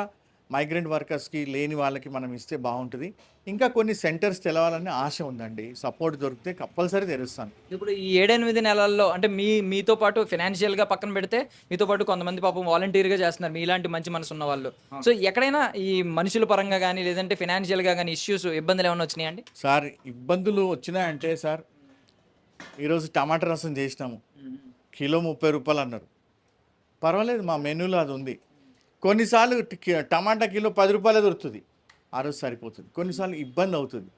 మైగ్రెంట్ వర్కర్స్కి, లేని వాళ్ళకి మనం ఇస్తే బాగుంటుంది. ఇంకా కొన్ని సెంటర్స్ తెలవాలని ఆశ ఉందండి. సపోర్ట్ దొరికితే కంపల్సరీ తెరుస్తాను. ఇప్పుడు ఈ 7-8 నెలల్లో అంటే మీతో పాటు ఫినాన్షియల్గా పక్కన పెడితే, మీతో పాటు కొంతమంది పాపం వాలంటీర్గా చేస్తున్నారు, మీలాంటి మంచి మనసు ఉన్న వాళ్ళు. సో ఎక్కడైనా ఈ మనుషుల పరంగా కానీ లేదంటే ఫినాన్షియల్గా కానీ ఇష్యూస్, ఇబ్బందులు ఏమైనా వచ్చినాయండి? సార్ ఇబ్బందులు వచ్చినాయంటే సార్, ఈరోజు టమాటా రసం చేసినాము, కిలో 30 రూపాయలు అన్నారు. పర్వాలేదు, మా మెనూలో అది ఉంది. కొన్నిసార్లు టమాటా కిలో 10 రూపాయలే దొరుకుతుంది, ఆ రోజు సరిపోతుంది. కొన్నిసార్లు ఇబ్బంది అవుతుంది.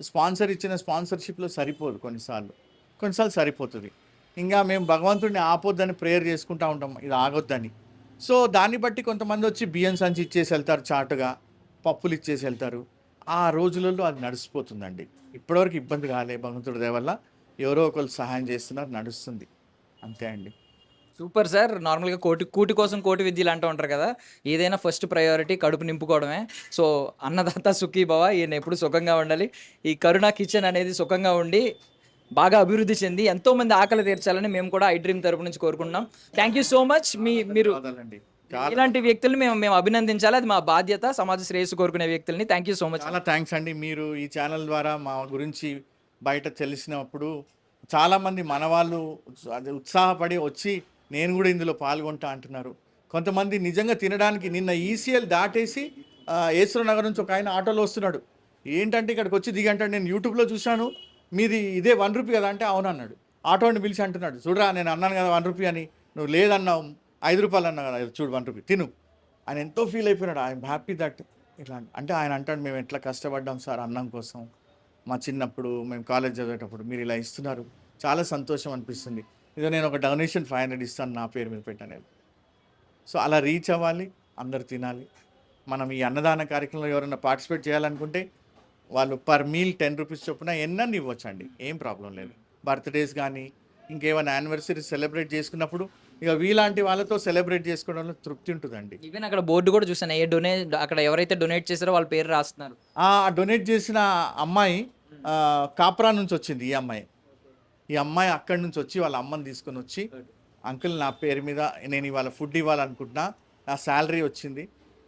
స్పాన్సర్ ఇచ్చిన స్పాన్సర్‌షిప్‌లో సరిపోదు కొన్నిసార్లు. కొన్నిసార్లు సరిపోతది. ఇంగా మేము భగవంతుడిని ఆపొద్దని ప్రేయర్ చేసుకుంటా ఉంటాం. ఇది ఆగొద్దని. సో, దాన్ని బట్టి కొంతమందొచ్చి బియ్యం సంచి ఇచ్చేసి ఎళ్తారు చాటుగా. పప్పులు ఇచ్చేసి ఎళ్తారు. ఆ రోజులలో అది నడిసిపోతుందండి. ఇప్పటివరకు ఇబ్బంది కాలే భగవంతుడి దయ వల్ల. ఎవరో ఒకళ్ళు సహాయం చేస్తున్నారు, నడుస్తుంది. అంతే అండి. Super sir. నార్మల్‌గా కూటి కోసం కోటి విద్యలు అంటూ ఉంటారు కదా! ఏదైనా ఫస్ట్ ప్రయారిటీ కడుపు నింపుకోవడమే. సో, అన్నదాత సుఖీభవ. ఈయన ఎప్పుడు సుఖంగా ఉండాలి. ఈ కరుణ కిచెన్ అనేది సుఖంగా ఉండి, బాగా అభివృద్ధి చెంది ఎంతోమంది ఆకలి తీర్చాలని మేము కూడా ఐ డ్రీమ్ తరపు నుంచి కోరుకుంటున్నాం. Thank you so much. మీరు ధన్యవాదాలండి. చాలా ఇలాంటి వ్యక్తుల్ని మేము మేము అభినందించాలి. అది మా బాధ్యత. సమాజ శ్రేయస్సు కోరుకునే వ్యక్తుల్ని. Thank you so much. చాలా థ్యాంక్స్ అండి. మీరు ఈ ఛానల్ ద్వారా మా గురించి బయట తెలిసినప్పుడు చాలామంది మనవాళ్ళు అదే ఉత్సాహపడి వచ్చి నేను కూడా ఇందులో పాల్గొంటా అంటున్నారు. కొంతమంది నిజంగా తినడానికి నిన్న ఈసీఎల్ దాటేసి ఏసూర్ నగర్ నుంచి ఒక ఆయన ఆటోలో వస్తున్నాడు. ఏంటంటే ఇక్కడికి వచ్చి దిగంటాడు. నేను యూట్యూబ్లో చూశాను, మీది ఇదే ₹1 కదా అంటే అవునన్నాడు. ఆటోని పిలిచి అంటున్నాడు, చూడరా నేను అన్నాను కదా ₹1 అని, నువ్వు లేదన్నావు, ₹5 అన్నావు కదా, చూడు ₹1 తిను. ఆయన ఎంతో ఫీల్ అయిపోయినాడు. ఐఎమ్ హ్యాపీ దట్ ఇట్లా అంటే ఆయన అంటాడు, మేము ఎట్లా కష్టపడ్డాం సార్ అన్నం కోసం, మా చిన్నప్పుడు మేము కాలేజ్ చదివేటప్పుడు మీరు ఇలా ఇస్తున్నారు, చాలా సంతోషం అనిపిస్తుంది. ఇదో నేను ఒక డొనేషన్ 500 ఇస్తాను నా పేరు మీద పెట్టాను. సో అలా రీచ్ అవ్వాలి, అందరు తినాలి. మనం ఈ అన్నదాన కార్యక్రమంలో ఎవరైనా పార్టిసిపేట్ చేయాలనుకుంటే వాళ్ళు పర్ మీల్ ₹10 చొప్పున ఎన్నన్నీ ఇవ్వచ్చండి, ఏం ప్రాబ్లం లేదు. బర్త్డేస్ కానీ ఇంకేమైనా యానివర్సరీ సెలబ్రేట్ చేసుకున్నప్పుడు ఇక వీలాంటి వాళ్ళతో సెలబ్రేట్ చేసుకోవడంలో తృప్తి ఉంటుందండి. ఈవెన్ అక్కడ బోర్డు కూడా చూసాను. అక్కడ ఎవరైతే డొనేట్ చేశారో వాళ్ళ పేరు రాస్తున్నారు. ఆ డొనేట్ చేసిన అమ్మాయి కాప్రా నుంచి వచ్చింది. ఈ అమ్మాయి అక్కడి నుంచి వచ్చి వాళ్ళ అమ్మని తీసుకొని వచ్చి, అంకుల్ నా పేరు మీద నేను ఇవాళ ఫుడ్ ఇవ్వాలనుకుంటున్నా, నా శాలరీ వచ్చింది,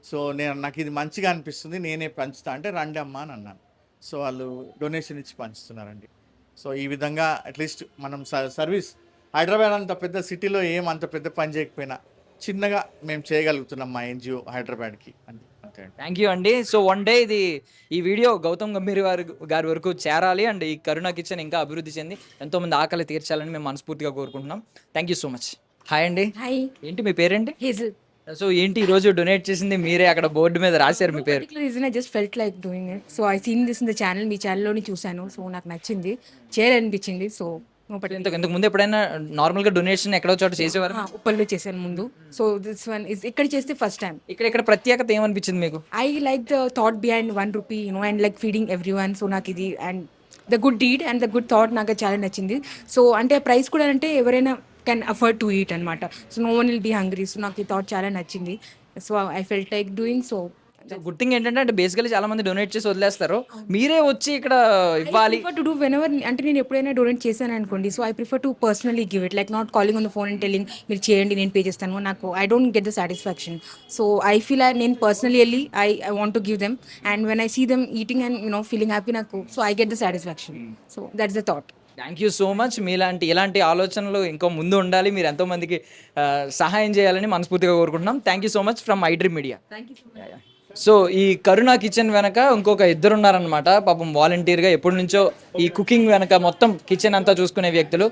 సో నాకు ఇది మంచిగా అనిపిస్తుంది, నేనే పంచుతా అంటే రండి అమ్మా అని అన్నాను. సో వాళ్ళు డొనేషన్ ఇచ్చి పంచుతున్నారండి. సో ఈ విధంగా అట్లీస్ట్ మనం సర్వీస్ హైదరాబాద్ అంత పెద్ద సిటీలో ఏం అంత పెద్ద పని చేయకపోయినా చిన్నగా మేము చేయగలుగుతున్నాం మా ఎన్జిఓ హైదరాబాద్కి అంతే అండి. థ్యాంక్ యూ అండి. సో వన్ డే ఈ వీడియో గౌతమ్ గంభీర్ గారి వరకు చేరాలి అండ్ ఈ కరుణ కిచెన్ ఇంకా అభివృద్ధి చెంది ఎంతోమంది ఆకలి తీర్చాలని మేము మనస్ఫూర్తిగా కోరుకుంటున్నాం. Thank you so much. Hi అండి. హాయ్, ఏంటి మీ పేరేంటి? Hazel. సో ఏంటి ఈరోజు డొనేట్ చేసింది మీరే, అక్కడ బోర్డు మీద రాశారు మీ పేరు. Particular reason I just felt like doing it. So I seen this in the channel. మీ ఛానల్లోని చూశాను. సో నాకు నచ్చింది, చేయాలనిపించింది. సో ఇంతకు ముందు ఎప్పుడైనా నార్మల్గా డొనేషన్ ఎక్కడో చోట చేసేవారు? ఉప్పల్లో చేశాను ముందు. సో దిస్ వన్ ఇస్ ఇక్కడ చేస్తే ఫస్ట్ టైం. ఇక్కడ ప్రత్యేకత ఏమనిపించింది మీకు? I like the thought behind ₹1 and like feeding everyone. So నాకు ఇది and the good deed and the good thought నాకు చాలా నచ్చింది. సో అంటే ప్రైస్ కూడా అంటే ఎవరైనా కెన్ అఫోర్డ్ టు ఈట్ అనమాట. So no one will be hungry. So నాకు ఈ థాట్ చాలా నచ్చింది. So I felt like doing. So good thing ఏంటంటే అంటే బేసికలీ చాలా మంది డొనేట్ చేసి వదిలేస్తారు, మీరే వచ్చి ఇక్కడ ఇవ్వాలి. టు డూ వెన్ ఎవర్ అంటే నేను ఎప్పుడైనా డొనేట్ చేశాను అనుకోండి. So I prefer to personally give it, like not calling on the phone and telling మీరు చేయండి నేను పే చేస్తాను. నాకు I don't get the satisfaction. So I feel నేను పర్సనలీ వెళ్ళి I want to give them and when I see them eating and feeling happy నాకు. So I get the satisfaction. So that's the thought. Thank you so much. ఇలాంటి ఆలోచనలు ఇంకా ముందు ఉండాలి, మీరు ఎంతోమందికి సహాయం చేయాలని మనస్ఫూర్తిగా కోరుకుంటున్నాం. Thank you so much from I dream media. Thank you so much. So ఈ కరుణ కిచెన్ వెనక ఇంకొక ఇద్దరు ఉన్నారనమాట, పాపం వాలంటీర్గా ఎప్పటి నుంచో ఈ కుకింగ్ వెనక మొత్తం కిచెన్ అంతా చూసుకునే వ్యక్తులు.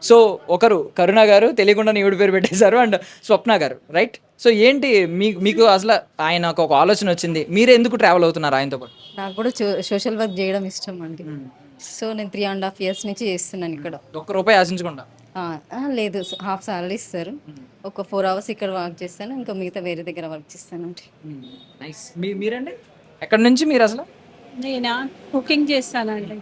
సో ఒకరు కరుణ గారు, తెలియకుండా ఈవిడ పేరు పెట్టేశారు, అండ్ స్వప్న గారు, రైట్? సో ఏంటి మీకు అసలు ఆయనకు ఒక ఆలోచన వచ్చింది, మీరే ఎందుకు ట్రావెల్ అవుతున్నారు ఆయనతో పాటు? నాకు కూడా సోషల్ వర్క్ చేయడం ఇష్టం అండి. సో నేను 3.5 years నుంచి చేస్తున్నాను ఇక్కడ. ₹1 ఆశించకుండా? లేదు, హాఫ్ సాలరీ ఇస్తారు. ఒక 4 hours ఇక్కడ వర్క్ చేస్తాను, ఇంకా మిగతా వేరే దగ్గర వర్క్ చేస్తాను అండి. నైస్. మీరండి ఎక్కడి నుంచి మీరు అసలు? నేనా కుకింగ్ చేస్తానండి.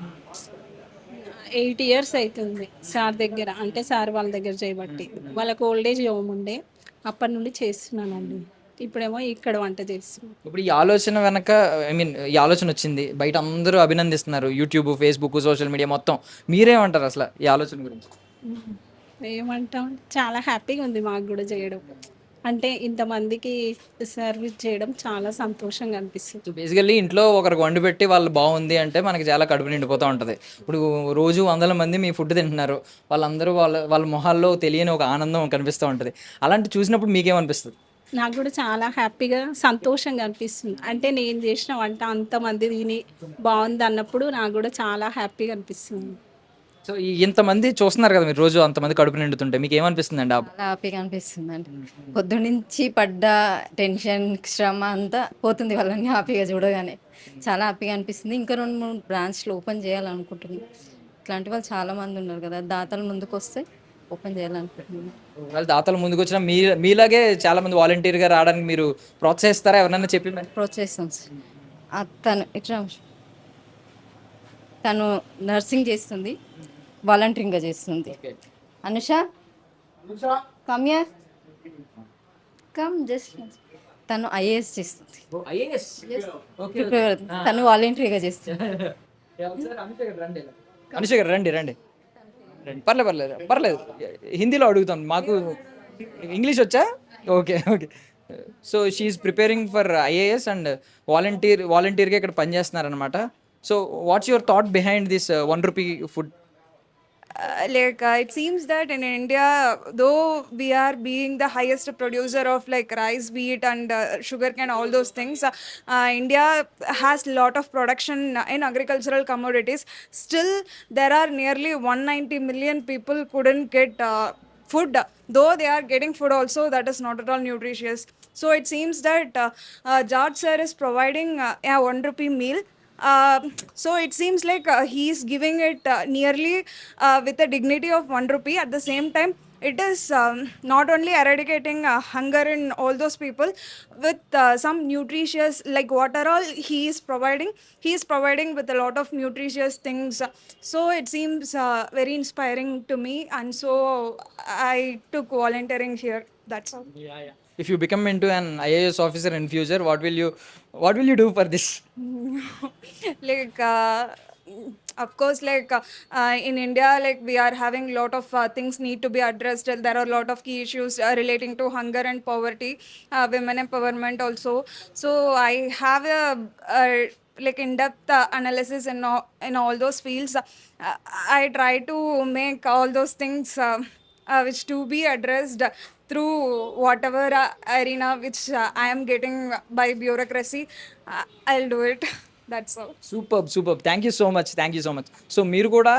8 years అవుతుంది సార్ దగ్గర, అంటే సార్ వాళ్ళ దగ్గర చేయబట్టి. వాళ్ళకి ఓల్డేజ్ హోమ్ ఉండే, అప్పటి నుండి చేస్తున్నానండి. ఇప్పుడేమో ఇక్కడ వంట చేస్తున్నాను. ఇప్పుడు ఈ ఆలోచన వెనక ఈ ఆలోచన వచ్చింది, బయట అందరూ అభినందిస్తున్నారు, యూట్యూబ్, ఫేస్బుక్, సోషల్ మీడియా మొత్తం. మీరేమంటారు అసలు ఈ ఆలోచన గురించి? ఏమంటాం, చాలా హ్యాపీగా ఉంది మాకు కూడా చేయడం. అంటే ఇంతమందికి సర్వీస్ చేయడం చాలా సంతోషంగా అనిపిస్తుంది. సో బేసికల్లీ ఇంట్లో ఒకరికి వండి పెట్టి వాళ్ళు బాగుంది అంటే మనకి చాలా కడుపు నిండిపోతూ ఉంటుంది. ఇప్పుడు రోజు 100 మంది మీ ఫుడ్ తింటున్నారు, వాళ్ళందరూ వాళ్ళ మొహాల్లో తెలియని ఒక ఆనందం కనిపిస్తూ ఉంటుంది. అలాంటి చూసినప్పుడు మీకేమనిపిస్తుంది? నాకు కూడా చాలా హ్యాపీగా, సంతోషంగా అనిపిస్తుంది. అంటే నేను చేసిన వంట అంతమంది తిని బాగుంది అన్నప్పుడు నాకు కూడా చాలా హ్యాపీగా అనిపిస్తుంది. సో ఇంతమంది చూస్తున్నారు కదా మీరు రోజు అంతమంది కడుపు నిండుతుంటే మీకు ఏమనిపిస్తుందండి చాలా హ్యాపీగా అనిపిస్తుంది అండి. పొద్దున్నుంచి పడ్డ టెన్షన్ శ్రమ అంతా పోతుంది వాళ్ళని హ్యాపీగా చూడగానే. చాలా హ్యాపీగా అనిపిస్తుంది. ఇంకా 2-3 బ్రాంచ్లు ఓపెన్ చేయాలనుకుంటున్నాం. ఇట్లాంటి వాళ్ళు చాలా మంది ఉన్నారు కదా, దాతలు ముందుకు వస్తే ఓపెన్ చేయాలనుకుంటున్నాం. వాళ్ళ దాతలు ముందుకు వచ్చిన మీలాగే చాలా మంది వాలంటీర్గా రావడానికి మీరు ప్రోత్సహిస్తారా ఎవరన్నా చెప్పి మరి? ప్రోత్సహిస్తాం సార్. తను ఇట్లా తను నర్సింగ్ చేస్తుంది, వాలంటీరింగ్గా చేస్తుంది. Anusha come here, come just. తను ఐఏఎస్ చేస్తుంది, తను వాలంటీర్గా చేస్తుంది. అనుష గారు రండి రండి రండి, పర్లేదు హిందీలో అడుగుతాం, మాకు ఇంగ్లీష్ వచ్చా? Okay okay. So she is preparing for IAS and వాలంటీర్గా ఇక్కడ పనిచేస్తున్నారనమాట. So what's your thought behind this ₹1 food? It seems that in India, though we are being the highest producer of like rice, wheat, and sugarcane, all those things, India has lot of production in agricultural commodities. Still, there are nearly 190 million people couldn't get food. Though they are getting food also, that is not at all nutritious. So it seems that George sir is providing a ₹1 meal. So it seems like he is giving it nearly with the dignity of ₹1. At the same time, it is not only eradicating hunger in all those people with some nutritious, like what are all he is providing with a lot of nutritious things. So it seems very inspiring to me, and so I took volunteering here. That's all. If you become into an IAS officer in future, what will you do for this? Like of course, like in India, like we are having lot of things need to be addressed. There are a lot of key issues relating to hunger and poverty, women empowerment also. So I have a like in-depth analysis in all those fields. I try to make all those things which to be addressed through whatever arena which I am getting by bureaucracy. I'll do it. That's all. Super, thank you so much. So మీరు కూడా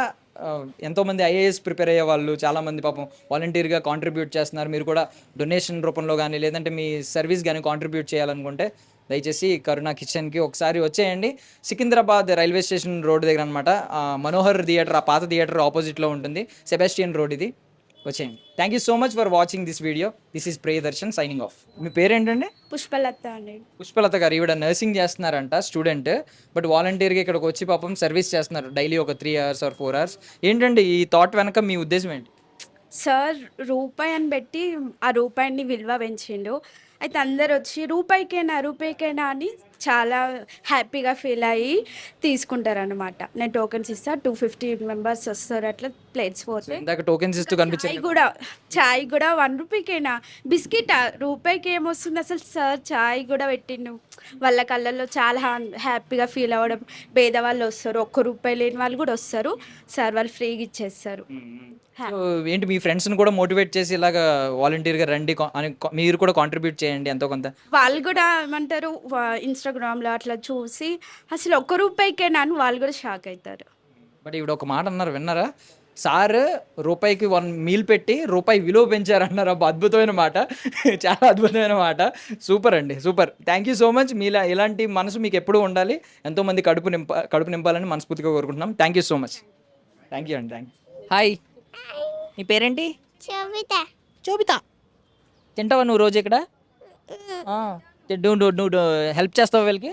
ఎంతోమంది IAS prepare అయ్యే వాళ్ళు చాలామంది పాపం వాలంటీర్గా contribute చేస్తున్నారు. మీరు కూడా డొనేషన్ రూపంలో కానీ లేదంటే మీ సర్వీస్ కానీ కాంట్రిబ్యూట్ చేయాలనుకుంటే దయచేసి కరుణ కిచెన్కి ఒకసారి వచ్చేయండి. సికింద్రాబాద్ రైల్వే స్టేషన్ రోడ్ దగ్గర అనమాట. మనోహర్ థియేటర్, ఆ పాత థియేటర్ ఆపోజిట్లో ఉంటుంది. సెబాస్టియన్ రోడ్ ఇది. వచ్చేయండి. Thank you so much for watching this video. This is Priyadarshan signing off. మీ పేరేంటండి? పుష్పలత అండి. పుష్పలత గారు ఈవిడ నర్సింగ్ చేస్తున్నారంట, స్టూడెంట్. బట్ వాలంటీర్గా ఇక్కడికి వచ్చి పాపం సర్వీస్ చేస్తున్నారు డైలీ ఒక 3 hours or 4 hours. ఏంటండి ఈ థాట్ వెనక మీ ఉద్దేశం ఏంటి? సార్ రూపాయి అని పెట్టి ఆ రూపాయిని విలువ పెంచిండు. అయితే అందరు వచ్చి రూపాయికేనా అని చాలా హ్యాపీగా ఫీల్ అయ్యి తీసుకుంటారనమాట. నేను టోకెన్స్ ఇస్తా, 250 members వస్తారు, అట్లా ప్లేట్స్ పోతే ఇందాక టోకెన్స్ ఇస్తూ కనిపించారు. చాయ్ కూడా ₹1 బిస్కెట్ రూపాయికి ఏమొస్తుంది అసలు. సార్ చాయ్ కూడా పెట్టిండు. వాళ్ళ కళ్ళల్లో చాలా హ్యాపీగా ఫీల్ అవ్వడం. పేదవాళ్ళు వస్తారు, ₹1 లేని వాళ్ళు కూడా వస్తారు. సార్ వాళ్ళు ఫ్రీగా ఇచ్చేస్తారు. సో ఏంటి మీ ఫ్రెండ్స్ని కూడా మోటివేట్ చేసి ఇలాగా వాలంటీర్గా రండి అని మీరు కూడా కాంట్రిబ్యూట్ చేయండి ఎంతో కొంత. వాళ్ళు కూడా ఏమంటారు, ఇన్స్టాగ్రామ్లో అట్లా చూసి అసలు ₹1కేనా అని వాళ్ళు కూడా షాక్ అవుతారు. బట్ ఇప్పుడు ఒక మాట అన్నారు, విన్నారా? సార్ రూపాయికి 1 meal పెట్టి రూపాయి విలువ పెంచారన్నారు. అబ్బా, అద్భుతమైన మాట, చాలా అద్భుతమైన మాట. సూపర్ అండి, super. Thank you so much. ఇలాంటి మనసు మీకు ఎప్పుడూ ఉండాలి. ఎంతోమంది కడుపు నింపాలని మనస్ఫూర్తిగా కోరుకుంటున్నాం. Thank you so much. Thank you అండి. హాయ్, నీ పేరేంటి? చోబితా. తింటావా నువ్వు రోజు ఇక్కడ? నువ్వు హెల్ప్ చేస్తావా వీళ్ళకి?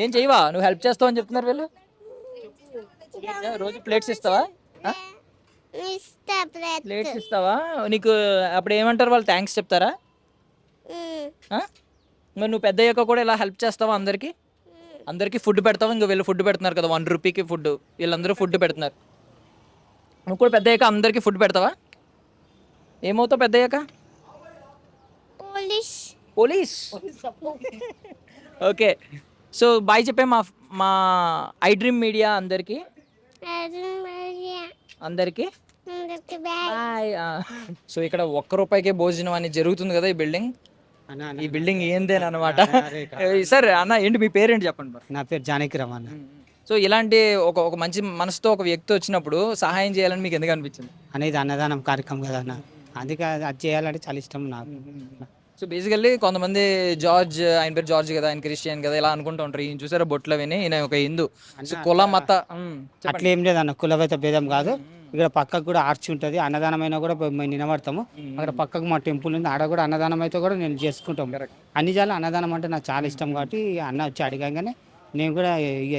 ఏం చేయవా నువ్వు? హెల్ప్ చేస్తావు అని చెప్తున్నారు వీళ్ళు. రోజు ప్లేట్స్ ఇస్తావా? ప్లేట్స్ ఇస్తావా? నీకు అప్పుడు ఏమంటారు వాళ్ళు? థ్యాంక్స్ చెప్తారా? మరి నువ్వు పెద్ద అయ్యాక కూడా ఇలా హెల్ప్ చేస్తావా అందరికీ ఫుడ్ పెడతావా? ఇంకా వీళ్ళు ఫుడ్ పెడుతున్నారు కదా ₹1 ఫుడ్, వీళ్ళందరూ ఫుడ్ పెడుతున్నారు. నువ్వు కూడా పెద్ద అయ్యాక అందరికీ ఫుడ్ పెడతావా? ఏమవుతావు పెద్ద అయ్యాక? పోలీస్. ఓకే. సో బాయ్ చెప్పే మా ఐ డ్రీమ్ మీడియా అందరికీ బాయ్. సో ఇక్కడ ₹1 భోజనం అని జరుగుతుంది కదా ఈ బిల్డింగ్ ఏందేనమాట. సార్ అన్న ఏంటి మీ పేరేంటి చెప్పండి. నా పేరు జానకి రమణ. సో ఇలాంటి ఒక మంచి మనసుతో ఒక వ్యక్తి వచ్చినప్పుడు సహాయం చేయాలని మీకు ఎందుకు అనిపించింది? అనేది అన్నదానం కార్యక్రమం కదా అన్న, అందుకే అది చేయాలంటే చాలా ఇష్టం నాకు. సో బేసికల్లీ కొంతమంది జార్జ్, ఆయన పేరు జార్జ్ కదా, ఆయన క్రిస్టియన్ కదా ఇలా అనుకుంటూ ఉంటారు. ఈయన చూసారా బొట్లు విని ఈయన ఒక హిందూ. సో కుల మత అట్లా ఏం లేదన్న, కులవేత భేదం కాదు. ఇక్కడ పక్కకు కూడా ఆర్చి ఉంటుంది, అన్నదానం అయినా కూడా మేము నిలబడతాము. అక్కడ పక్కకు మా టెంపుల్ ఉంది, ఆడ కూడా అన్నదానం అయితే కూడా నేను చేసుకుంటాం. అన్ని జాలు అన్నదానం అంటే నాకు చాలా ఇష్టం కాబట్టి అన్న వచ్చి అడిగానే నేను కూడా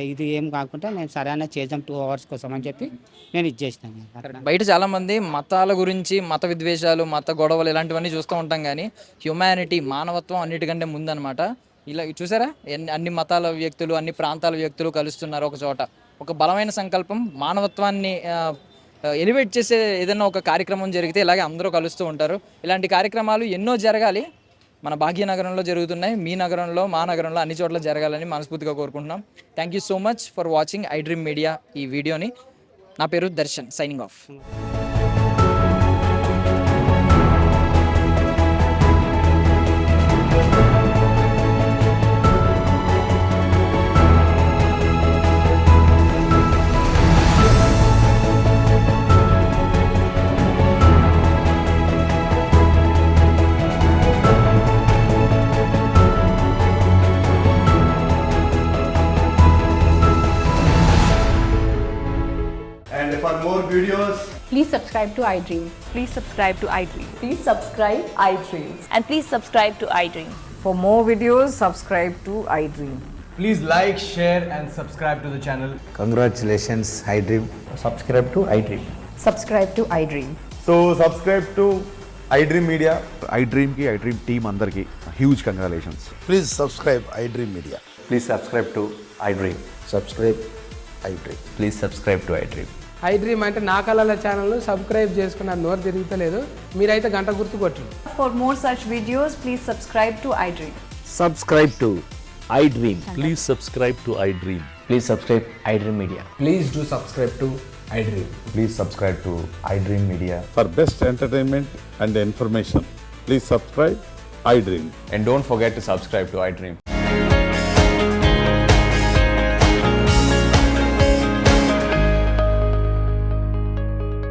ఇది ఏం కాకుండా నేను సరే అన్న చేద్దాం 2 hours కోసం అని చెప్పి నేను ఇది చేసినాను. బయట చాలా మంది మతాల గురించి, మత విద్వేషాలు, మత గొడవలు ఇలాంటివన్నీ చూస్తూ ఉంటాం, కానీ హ్యుమానిటీ, మానవత్వం అన్నిటికంటే ముందనమాట. ఇలా చూసారా అన్ని మతాల వ్యక్తులు, అన్ని ప్రాంతాల వ్యక్తులు కలుస్తున్నారు ఒక చోట. ఒక బలమైన సంకల్పం, మానవత్వాన్ని ఎలివేట్ చేసే ఏదైనా ఒక కార్యక్రమం జరిగితే ఇలాగే అందరూ కలుస్తూ ఉంటారు. ఇలాంటి కార్యక్రమాలు ఎన్నో జరగాలి. మన భాగ్యనగరంలో జరుగుతున్నాయి, మీ నగరంలో, మా నగరంలో అన్ని చోట్ల జరగాలని మనస్ఫూర్తిగా కోరుకుంటున్నాం. Thank you so much for watching I dream media ఈ వీడియోని. నా పేరు Darshan, signing off. And for more videos, Please subscribe to iDream. Please subscribe to iDream. Please subscribe iDream. And please subscribe to iDream. For more videos, subscribe to iDream. please like, share, and subscribe to the channel. Congratulations, iDream. Subscribe to iDream. Subscribe to iDream. So, subscribe to iDream Media. iDream ki iDream team andarki huge congratulations. Please subscribe iDream Media. Please subscribe to iDream. Subscribe iDream. Please subscribe to iDream. iDream అంటే నా కళల channel subscribe చేసుకున్న నోరు తిరుగుతలేదు, మీరైతే గంట గుర్తు కొట్టండి. For more such videos, please subscribe to iDream. Subscribe to iDream. Please subscribe to iDream. Please subscribe iDream Media. Please do subscribe to iDream. Please subscribe to iDream Media. For best entertainment and information, please subscribe iDream. And don't forget to subscribe to iDream.